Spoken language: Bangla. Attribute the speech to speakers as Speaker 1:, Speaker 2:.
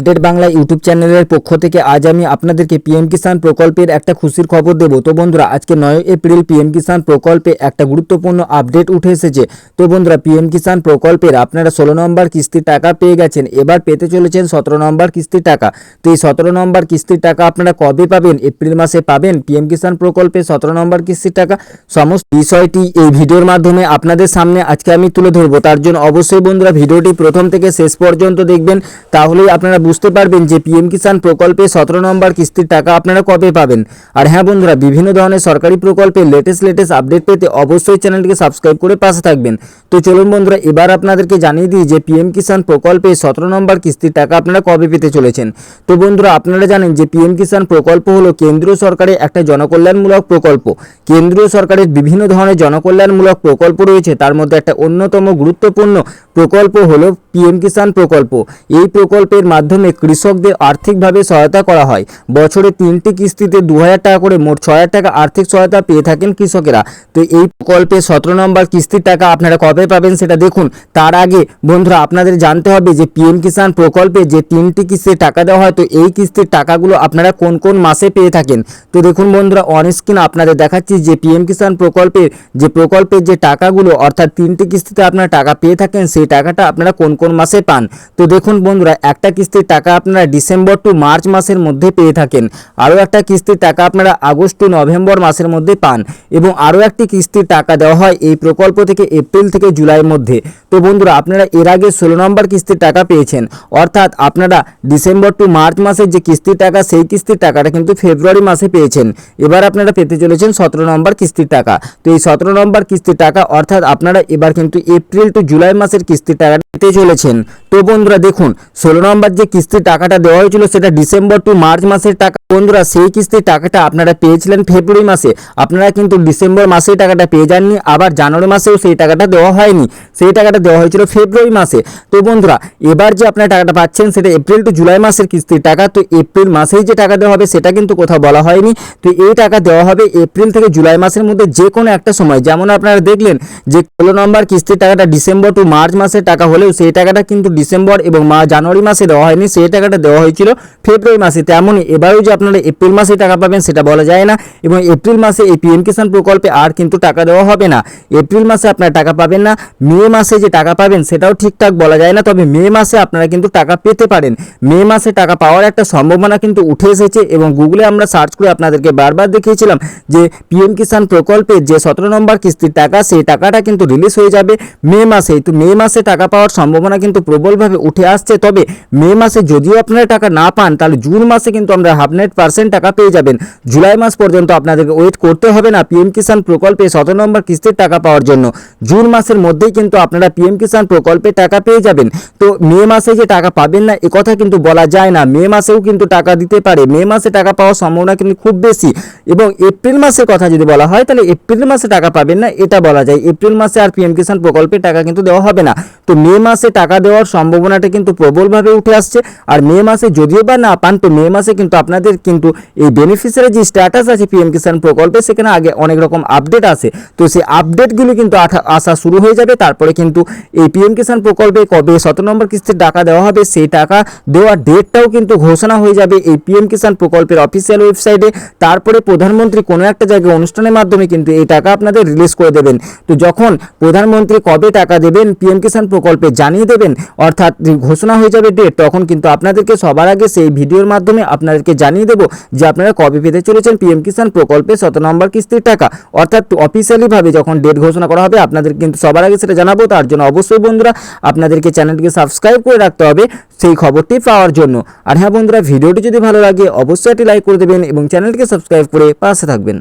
Speaker 1: আপডেট বাংলা ইউটিউব চ্যানেলের পক্ষ থেকে আজ আমি আপনাদেরকে পিএম কিষাণ প্রকল্পের একটা খুশির খবর দেব। তো বন্ধুরা, আজকে 9 এপ্রিল পিএম কিষাণ প্রকল্পে একটা গুরুত্বপূর্ণ আপডেট উঠে এসেছে। তো বন্ধুরা, পিএম কিষাণ প্রকল্পের আপনারা 16 নম্বর কিস্তির টাকা পেয়ে গেছেন, এবার পেতে চলেছেন 17 নম্বর কিস্তির টাকা। তো এই 17 নম্বর কিস্তির টাকা আপনারা কবে পাবেন? এপ্রিল মাসে পাবেন পিএম কিষাণ প্রকল্পে 17 নম্বর কিস্তির টাকা। সমস্ত বিষয়টি এই ভিডিওর মাধ্যমে আপনাদের সামনে আজকে আমি তুলে ধরবো। তার জন্য অবশ্যই বন্ধুরা ভিডিওটি প্রথম থেকে শেষ পর্যন্ত দেখবেন, তাহলেই আপনারা বুঝতে পারবেন যে পিএম কিষাণ প্রকল্পে 17 নম্বর কিস্তির টাকা আপনারা কবে পাবেন। আর হ্যাঁ বন্ধুরা, বিভিন্ন ধরনের সরকারি প্রকল্পের লেটেস্ট আপডেট পেতে অবশ্যই চ্যানেলটিকে সাবস্ক্রাইব করে পাশে থাকবেন। তো চলুন বন্ধুরা, এবার আপনাদেরকে জানিয়ে দিই যে পিএম কিষাণ প্রকল্পে 17 নম্বর কিস্তির টাকা আপনারা কবে পেতে চলেছেন। তো বন্ধুরা, আপনারা জানেন যে পিএম কিষাণ প্রকল্প হলো কেন্দ্রীয় সরকারের একটা জনকল্যাণমূলক প্রকল্প। কেন্দ্রীয় সরকারের বিভিন্ন ধরনের জনকল্যাণমূলক প্রকল্প রয়েছে, তার মধ্যে একটা অন্যতম গুরুত্বপূর্ণ প্রকল্প হলো পিএম কিষাণ প্রকল্প। এই প্রকল্পের মাধ্যমে কৃষকদের আর্থিকভাবে সহায়তা করা হয়। বছরে 3টি কিস্তিতে 2000 টাকা করে মোট 6000 টাকা আর্থিক সহায়তা পেয়ে থাকেন কৃষকেরা। তো এই প্রকল্পে 17 নম্বর কিস্তির টাকা আপনারা কবে পাবেন সেটা দেখুন। তার আগে বন্ধুরা, আপনাদের জানতে হবে যে পিএম কিষাণ প্রকল্পে যে 3টি কিস্তির টাকা দেওয়া হয়, তো এই কিস্তির টাকাগুলো আপনারা কোন কোন মাসে পেয়ে থাকেন। তো দেখুন বন্ধুরা, অন স্ক্রিন আপনাদের দেখাচ্ছি যে পিএম কিষাণ প্রকল্পের যে টাকাগুলো, অর্থাৎ 3টি কিস্তিতে আপনারা টাকা পেয়ে থাকেন, সেই টাকাটা আপনারা কোন কোন মাসে পান। তো দেখুন বন্ধুরা, একটা কিস্তির টাকা আপনারা ডিসেম্বর টু মার্চ মাসের মধ্যে পেয়ে থাকেন, আরও একটা কিস্তির টাকা আপনারা আগস্ট টু নভেম্বর মাসের মধ্যে পান, এবং আরও একটি কিস্তির টাকা দেওয়া হয় এই প্রকল্প থেকে এপ্রিল থেকে জুলাইয়ের মধ্যে। তো বন্ধুরা, আপনারা এর আগে 16 নম্বর কিস্তির টাকা পেয়েছেন, অর্থাৎ আপনারা ডিসেম্বর টু মার্চ মাসের যে কিস্তির টাকা, সেই কিস্তির টাকাটা কিন্তু ফেব্রুয়ারি মাসে পেয়েছেন। এবার আপনারা পেতে চলেছেন 17 নম্বর কিস্তির টাকা। তো এই 17 নম্বর কিস্তির টাকা, অর্থাৎ আপনারা এবার কিন্তু এপ্রিল টু জুলাই মাসের কিস্তির টাকা পেতে চলেছেন। তো বন্ধুরা দেখুন, 16 নম্বর যে কিস্তির টাকাটা দেওয়া হয়েছিল সেটা ডিসেম্বর টু মার্চ মাসের টাকা। বন্ধুরা, সেই কিস্তির টাকাটা আপনারা পেয়েছিলেন ফেব্রুয়ারি মাসে, আপনারা কিন্তু ডিসেম্বর মাসেই টাকাটা পেয়ে যাননি, আবার জানুয়ারি মাসেও সেই টাকাটা দেওয়া হয়নি, সেই টাকাটা দেওয়া হয়েছিল ফেব্রুয়ারি মাসে। তো বন্ধুরা, এবার যে আপনারা টাকাটা পাচ্ছেন সেটা এপ্রিল টু জুলাই মাসের কিস্তির টাকা। তো এপ্রিল মাসেই যে টাকা দেওয়া হবে সেটা কিন্তু কোথাও বলা হয়নি। তো এই টাকা দেওয়া হবে এপ্রিল থেকে জুলাই মাসের মধ্যে যে কোনো একটা সময়। যেমন আপনারা দেখলেন যে 16 নম্বর কিস্তির টাকাটা ডিসেম্বর টু মার্চ মাসের টাকা হলেও সেই টাকাটা কিন্তু ডিসেম্বর এবং জানুয়ারি মাসে দেওয়া হয়নি, সেই টাকাটা দেওয়া হয়েছিল ফেব্রুয়ারি মাসে। তেমনই এবারেও যে আপনারা এপ্রিল মাসে টাকা পাবেন সেটা বলা যায় না, এবং এপ্রিল মাসে এই পিএম কিষাণ প্রকল্পে আর কিন্তু টাকা দেওয়া হবে না। এপ্রিল মাসে আপনারা টাকা পাবেন না, মে মাসে যে টাকা পাবেন সেটাও ঠিকঠাক বলা যায় না, তবে মে মাসে আপনারা কিন্তু টাকা পেতে পারেন। মে মাসে টাকা পাওয়ার একটা সম্ভাবনা কিন্তু উঠে এসেছে, এবং গুগলে আমরা সার্চ করে আপনাদেরকে বারবার দেখিয়েছিলাম যে পিএম কিষাণ প্রকল্পের যে 17 নম্বর কিস্তির টাকা, সেই টাকাটা কিন্তু রিলিজ হয়ে যাবে মে মাসেই। তো মে মাসে টাকা পাওয়ার সম্ভাবনা কিন্তু প্রবলভাবে উঠে আসছে। তবে মে মাসে যদিও আপনারা টাকা না পান, তাহলে জুন মাসে কিন্তু আমরা 100% টাকা পেয়ে যাবেন। জুলাই মাস পর্যন্ত আপনাদেরকে ওয়েট করতে হবে না পিএম কিষাণ প্রকল্পে 17 নম্বর কিস্তির টাকা পাওয়ার জন্য। জুন মাসের মধ্যেই কিন্তু আপনারা পিএম কিষাণ প্রকল্পে টাকা পেয়ে যাবেন। তো মে মাসে যে টাকা পাবেন না এ কথা কিন্তু বলা যায় না, মে মাসেও কিন্তু টাকা দিতে পারে। মে মাসে টাকা পাওয়ার সম্ভাবনা কিন্তু খুব বেশি। এবং এপ্রিল মাসের কথা যদি বলা হয়, তাহলে এপ্রিল মাসে টাকা পাবেন না এটা বলা যায়। এপ্রিল মাসে আর পিএম কিষাণ প্রকল্পে টাকা কিন্তু দেওয়া হবে না। তো মে মাসে টাকা দেওয়ার সম্ভাবনাটা কিন্তু প্রবলভাবে উঠে আসছে। আর মে মাসে যদিও বা না পান, তো মে মাসে কিন্তু আপনাদের কিন্তু এই বেনিফিশিয়ারি যে স্ট্যাটাস আছে পিএম কিষাণ প্রকল্পে, সেখানে আগে অনেক রকম আপডেট আসে। তো সেই আপডেটগুলো কিন্তু আসা শুরু হয়ে যাবে। তারপরে কিন্তু এই পিএম কিষাণ প্রকল্পে কবে 17 নম্বর কিস্তির টাকা দেওয়া হবে, সেই টাকা দেওয়ার ডেটটাও কিন্তু ঘোষণা হয়ে যাবে এই পিএম কিষাণ প্রকল্পের অফিসিয়াল ওয়েবসাইটে। তারপরে প্রধানমন্ত্রী কোনো একটা জায়গায় অনুষ্ঠানের মাধ্যমে কিন্তু এই টাকা আপনাদের রিলিজ করে দেবেন। তো যখন প্রধানমন্ত্রী কবে টাকা দেবেন পিএম কিষাণ প্রকল্পে জানিয়ে দেবেন, অর্থাৎ ঘোষণা হয়ে যাবে ডেট, তখন কিন্তু আপনাদেরকে সবার আগে সেই ভিডিওর মাধ্যমে আপনাদেরকে জানিয়ে দেবো যে আপনারা কবে পেতে চলেছেন পিএম কিষাণ প্রকল্পে 17 নম্বর কিস্তির টাকা। অর্থাৎ অফিসিয়ালিভাবে যখন ডেট ঘোষণা করা হবে আপনাদের কিন্তু সবার আগে সেটা জানাবো। তার জন্য অবশ্যই বন্ধুরা আপনাদেরকে চ্যানেলটিকে সাবস্ক্রাইব করে রাখতে হবে সেই খবরটি পাওয়ার জন্য। আর হ্যাঁ বন্ধুরা, ভিডিওটি যদি ভালো লাগে অবশ্যই একটি লাইক করে দেবেন এবং চ্যানেলটিকে সাবস্ক্রাইব করে পাশে থাকবেন।